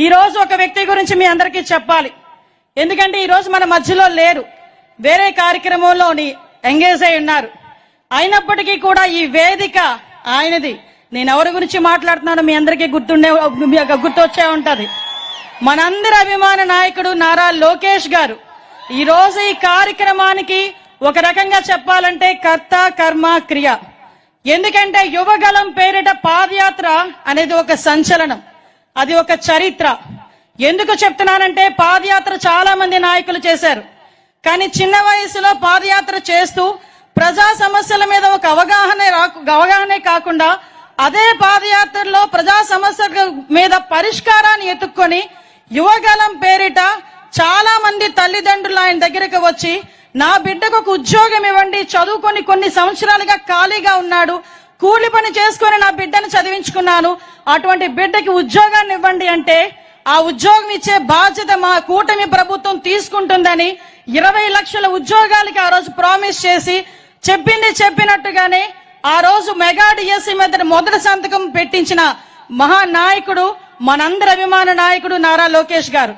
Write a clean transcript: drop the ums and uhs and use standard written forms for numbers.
ఈ రోజు ఒక వ్యక్తి గురించి మీ అందరికీ చెప్పాలి. ఎందుకంటే ఈ రోజు మన మధ్యలో లేరు, వేరే కార్యక్రమంలో ఎంగేజ్ అయి ఉన్నారు. అయినప్పటికీ కూడా ఈ వేదిక ఆయనది. నేను ఎవరి గురించి మాట్లాడుతున్నానో మీ అందరికీ గుర్తొచ్చే ఉంటది. మనందరి అభిమాన నాయకుడు నారా లోకేష్ గారు ఈ రోజు ఈ కార్యక్రమానికి ఒక రకంగా చెప్పాలంటే కర్త కర్మ క్రియ. ఎందుకంటే యువగలం పేరిట పాదయాత్ర అనేది ఒక సంచలనం, అది ఒక చరిత్ర. ఎందుకు చెప్తున్నానంటే పాదయాత్ర చాలా మంది నాయకులు చేశారు, కానీ చిన్న వయసులో పాదయాత్ర చేస్తూ ప్రజా సమస్యల మీద ఒక అవగాహనే కాకుండా అదే పాదయాత్రలో ప్రజా సమస్యల మీద పరిష్కారాన్ని ఎత్తుక్కొని యువగలం పేరిట చాలా మంది తల్లిదండ్రులు ఆయన దగ్గరకు వచ్చి నా బిడ్డకు ఒక ఉద్యోగం ఇవ్వండి, చదువుకొని కొన్ని సంవత్సరాలుగా ఖాళీగా ఉన్నాడు, కూలి పని చేసుకొని నా బిడ్డను చదివించుకున్నాను, అటువంటి బిడ్డకి ఉద్యోగాన్ని ఇవ్వండి అంటే ఆ ఉద్యోగం ఇచ్చే బాధ్యత మా కూటమి ప్రభుత్వం తీసుకుంటుందని 20 లక్షల ఉద్యోగాలకి ఆ రోజు ప్రామిస్ చేసి చెప్పినట్టుగానే ఆ రోజు మెగా డిఎస్సి మీద మొదటి సంతకం పెట్టించిన మహానాయకుడు, మనందరి అభిమాన నాయకుడు నారా లోకేష్ గారు.